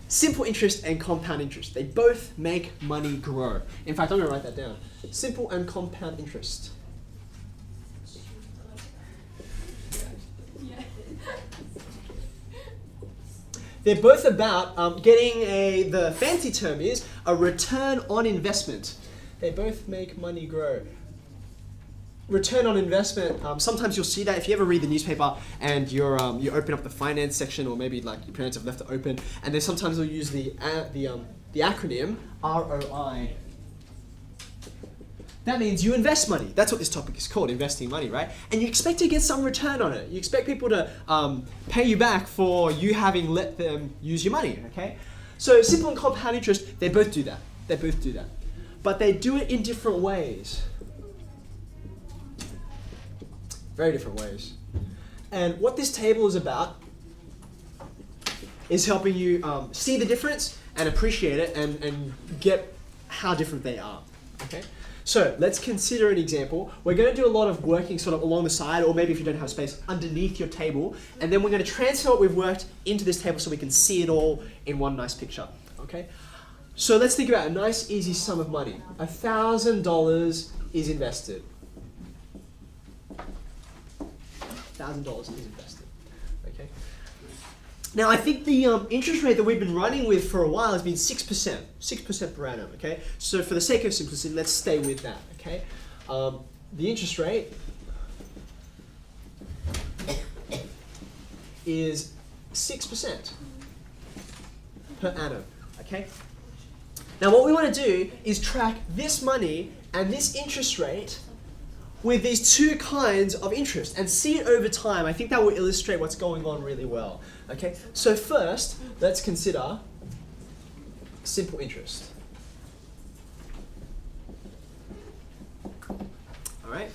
Simple interest and compound interest. They both make money grow. In fact, I'm going to write that down. Simple and compound interest. They're both about getting the fancy term is a return on investment. They both make money grow. Return on investment, sometimes you'll see that if you ever read the newspaper and you open up the finance section, or maybe like your parents have left it open, and then sometimes they'll use the acronym ROI. That means you invest money. That's what this topic is called, investing money, right? And you expect to get some return on it. You expect people to pay you back for you having let them use your money, okay? So simple and compound interest, they both do that. They both do that. But they do it in different ways. Very different ways. And what this table is about is helping you see the difference and appreciate it and get how different they are, okay? So let's consider an example. We're going to do a lot of working sort of along the side, or maybe if you don't have space, underneath your table. And then we're going to transfer what we've worked into this table so we can see it all in one nice picture, okay? So let's think about a nice easy sum of money. $1,000 is invested. $1,000 is invested, okay? Now I think the interest rate that we've been running with for a while has been 6%, 6% per annum, okay? So for the sake of simplicity, let's stay with that, okay? The interest rate is 6% per annum, okay? Now what we want to do is track this money and this interest rate with these two kinds of interest and see it over time. I think that will illustrate what's going on really well. Okay, so first, let's consider simple interest. All right.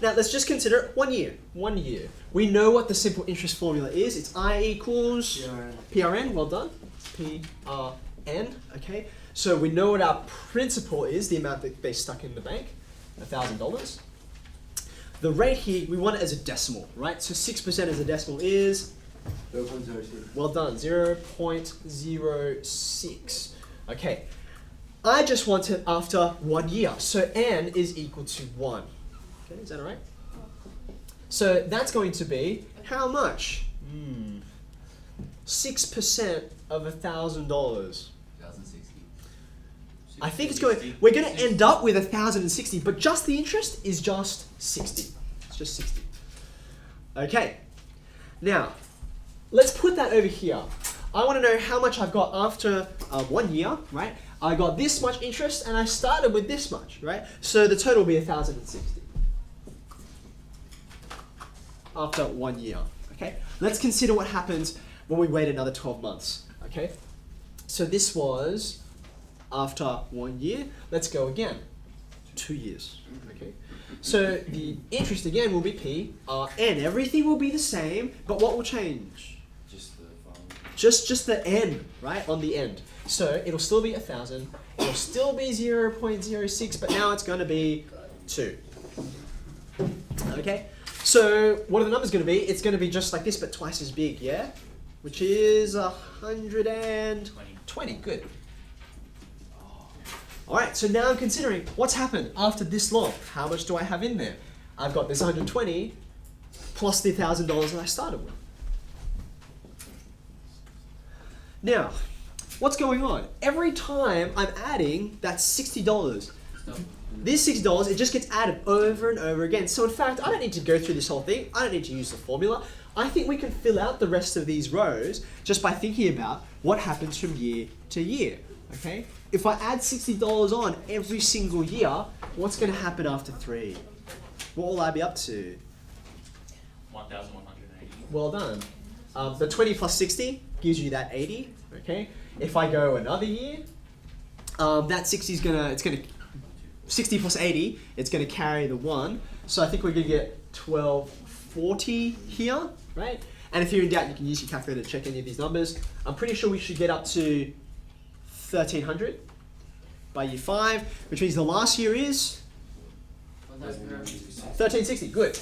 Now let's just consider 1 year. 1 year. We know what the simple interest formula is. It's I equals PRN. Well done. PRN. Okay. So we know what our principal is, the amount that they stuck in the bank. $1,000. The rate here, we want it as a decimal, right? So 6% as a decimal is 0.06. Well done, 0.06. Okay, I just want it after 1 year, so n is equal to 1. Okay, is that all right? So that's going to be how much? 6% of $1,000. 1,060. I think it's going. We're going to end up with 1,060, but just the interest is just 60. It's just 60. Okay. Now, let's put that over here. I want to know how much I've got after 1 year, right? I got this much interest, and I started with this much, right? So the total will be 1,060 after 1 year. Okay. Let's consider what happens when we wait another 12 months. Okay. So this was after 1 year. Let's go again. 2 years. Okay. So the interest again will be PRN. Everything will be the same, but what will change? Just the following. Just the N, right, on the end. So it'll still be 1,000. It'll still be 0.06, but now it's going to be 2. Okay. So what are the numbers going to be? It's going to be just like this, but twice as big, yeah? Which is 120. Good. All right, so now I'm considering what's happened after this long. How much do I have in there? I've got this 120 plus the $1,000 that I started with. Now, what's going on? Every time I'm adding that $60, this $60, it just gets added over and over again. So in fact, I don't need to go through this whole thing. I don't need to use the formula. I think we can fill out the rest of these rows just by thinking about what happens from year to year. Okay? If I add $60 on every single year, what's going to happen after 3? What will I be up to? 1,180. Well done. The 20 plus 60 gives you that 80. Okay. If I go another year, that 60 is gonna 60 plus 80. It's gonna carry the 1. So I think we're gonna get 1240 here, right? And if you're in doubt, you can use your calculator to check any of these numbers. I'm pretty sure we should get up to 1,300 by year 5, which means the last year is 1,360. Good.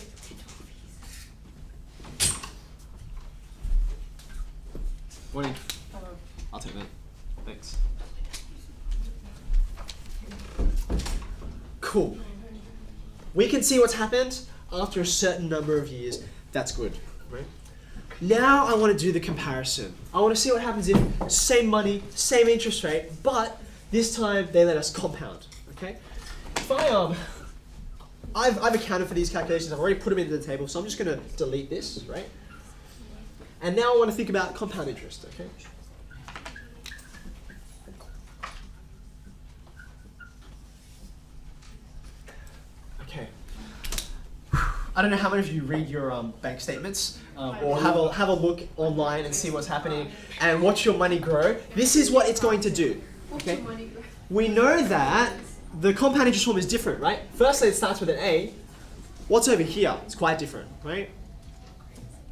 Morning. I'll take that. Thanks. Cool. We can see what's happened after a certain number of years. That's good, right? Now I want to do the comparison. I want to see what happens if same money, same interest rate, but this time they let us compound, okay? If I've accounted for these calculations, I've already put them into the table, so I'm just going to delete this, right? And now I want to think about compound interest, okay? Okay. I don't know how many of you read your bank statements or have a look online and see what's happening and watch your money grow. This is what it's going to do, okay? We know that the compound interest form is different, right? Firstly, it starts with an A. What's over here? It's quite different, right?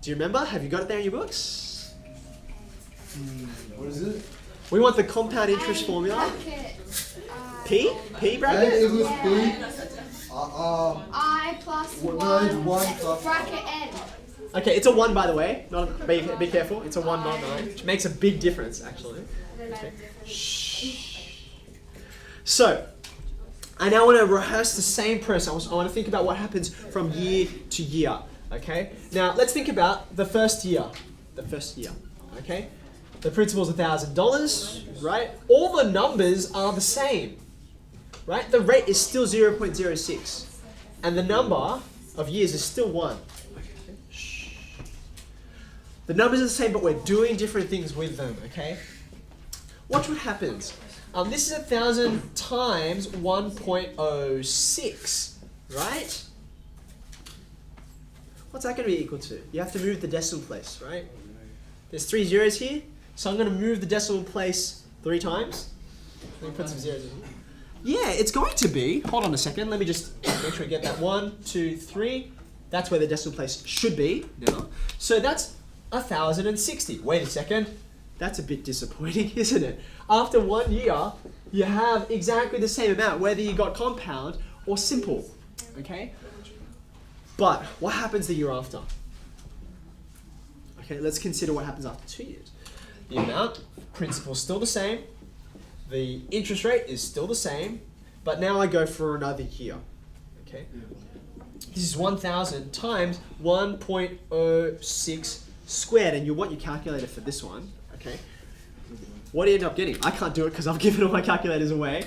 Do you remember? Have you got it there in your books? What is it? We want the compound interest formula. P? P bracket? It was P. I plus What, 1 no, 1 plus- bracket N. Okay, it's a 1 by the way. Not be careful. It's a 1, not 9, which makes a big difference actually. Okay. Shh. So, I now want to rehearse the same process. I want to think about what happens from year to year. Okay. Now let's think about the first year. The first year. Okay. The principal's $1,000, right? All the numbers are the same, right? The rate is still 0.06, and the number of years is still 1. Shh. The numbers are the same, but we're doing different things with them. Okay. Watch what happens. This is 1,000 times 1.06, right? What's that going to be equal to? You have to move the decimal place, right? There's 3 zeros here, so I'm going to move the decimal place 3 times. Let me put some zeros in here. Yeah, it's going to be. Hold on a second. Let me just make sure I get that. 1, 2, 3. That's where the decimal place should be now. So that's 1,060. Wait a second. That's a bit disappointing, isn't it? After 1 year, you have exactly the same amount, whether you got compound or simple. Okay? But what happens the year after? Okay, let's consider what happens after 2 years. The amount, principal is still the same. The interest rate is still the same. But now I go for another year. Okay? This is 1,000 times 1.06 squared. And you want your calculator for this one. Okay? What do you end up getting? I can't do it because I've given all my calculators away.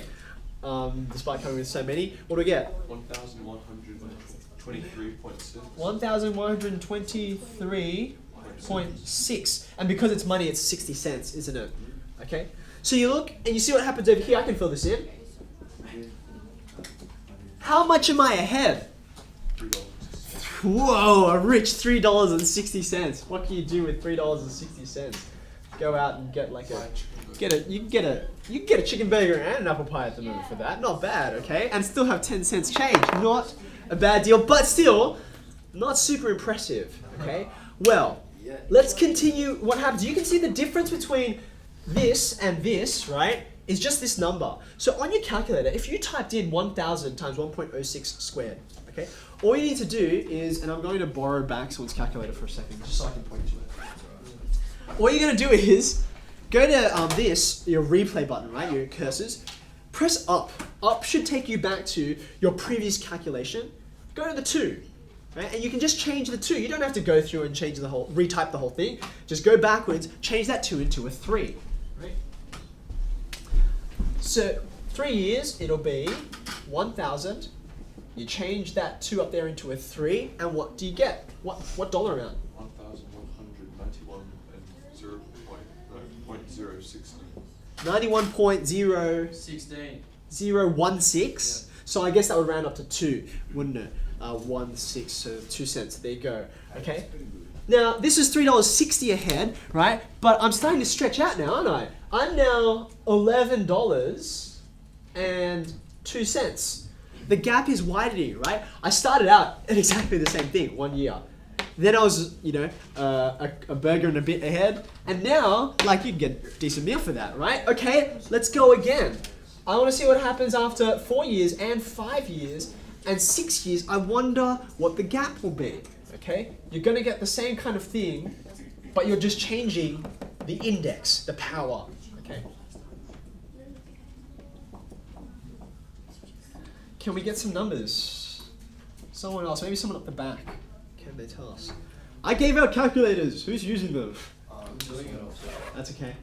Despite coming with so many. What do we get? 1,123.6. 1,123.6. And because it's money, it's 60 cents, isn't it? Okay? So you look and you see what happens over here. I can fill this in. How much am I ahead? $3. Whoa, a rich $3.60. What can you do with $3.60? Go out and get like you can get a chicken burger and an apple pie at the moment for that. Not bad, okay? And still have 10 cents change. Not a bad deal, but still not super impressive, okay? Well, let's continue what happens. You can see the difference between this and this, right? Is just this number. So on your calculator, if you typed in 1,000 times 1.06 squared, okay? All you need to do is, and I'm going to borrow back someone's calculator for a second, just so I can point to it. All you're going to do is go to your replay button, right? Your cursors. Press up. Up should take you back to your previous calculation. Go to the 2, right? And you can just change the 2. You don't have to go through and change the whole, retype the whole thing. Just go backwards, change that 2 into a 3, right? So 3 years, it'll be 1,000. You change that 2 up there into a 3, and what do you get? What dollar amount? 1,191 and 0.016. 91.016. So I guess that would round up to 2, wouldn't it? 1.6, so 2 cents. There you go. Okay. Now this is $3.60 ahead, right? But I'm starting to stretch out now, aren't I? I'm now $11.02. The gap is widening, right? I started out at exactly the same thing, 1 year. Then I was, a burger and a bit ahead. And now, like, you'd get a decent meal for that, right? Okay, let's go again. I want to see what happens after 4 years and 5 years and 6 years. I wonder what the gap will be, okay? You're going to get the same kind of thing, but you're just changing the index, the power, Okay. Can we get some numbers? Someone else, maybe someone up the back. Can they tell us? I gave out calculators. Who's using them? I'm doing it also. That's okay.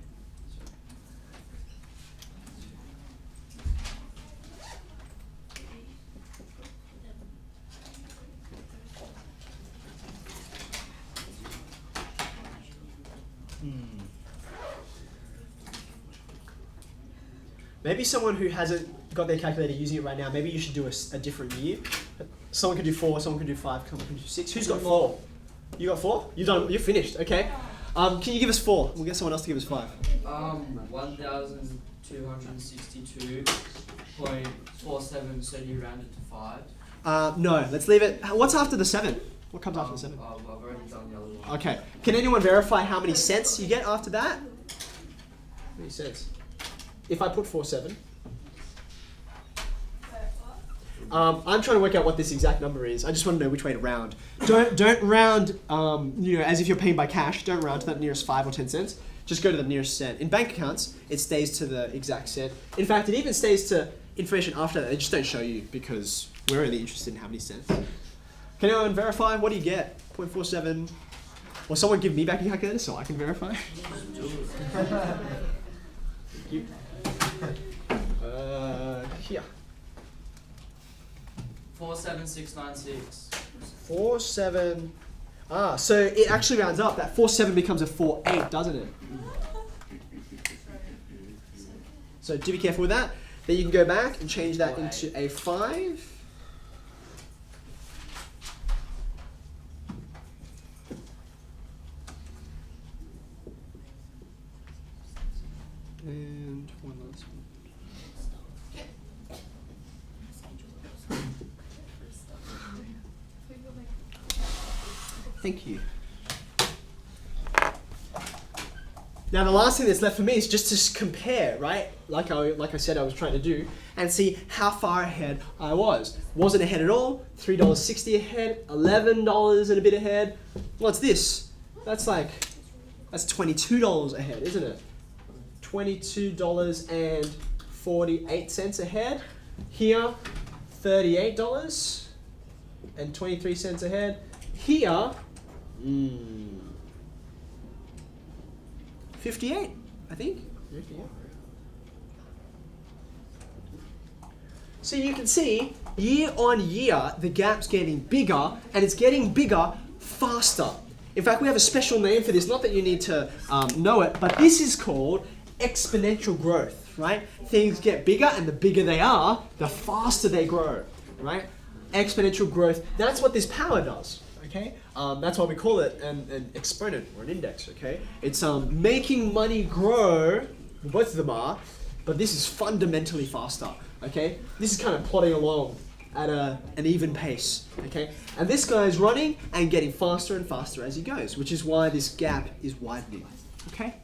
Maybe someone who hasn't got their calculator using it right now, maybe you should do a different year. Someone can do 4, someone can do 5, someone can do 6. Who's got 4? You got 4? You're finished, okay. Can you give us 4? We'll get someone else to give us 5. 1,262.47, so you rounded to 5. No, let's leave it. What's after the 7? What comes after the 7? I've already done the other one. Okay. Can anyone verify how many cents you get after that? How many cents? If I put 47. I'm trying to work out what this exact number is. I just want to know which way to round. Don't round, as if you're paying by cash. Don't round to that nearest 5 or 10 cents. Just go to the nearest cent. In bank accounts, it stays to the exact cent. In fact, it even stays to information after that. They just don't show you because we're only interested in how many cents. Can anyone verify? What do you get? 0.47. Or someone give me back a calculator so I can verify. Thank you. Here. 47696. 47. So it actually rounds up. That 47 becomes a 48, doesn't it? So do be careful with that. Then you can go back and change that into a 5. And one last one. Thank you. Now the last thing that's left for me is just to compare, right? Like I said I was trying to do, and see how far ahead I was. Wasn't ahead at all, $3.60 ahead, $11 and a bit ahead. What's this? That's $22 ahead, isn't it? $22.48 ahead. Here, $38.23 ahead. Here, 58, I think. So you can see, year on year, the gap's getting bigger, and it's getting bigger faster. In fact, we have a special name for this, not that you need to know it, but this is called exponential growth, right? Things get bigger, and the bigger they are, the faster they grow, right? Exponential growth, that's what this power does. Okay, that's why we call it an exponent or an index. Okay, it's making money grow. Both of them are, but this is fundamentally faster. Okay, this is kind of plodding along at an even pace. Okay, and this guy is running and getting faster and faster as he goes, which is why this gap is widening. Okay.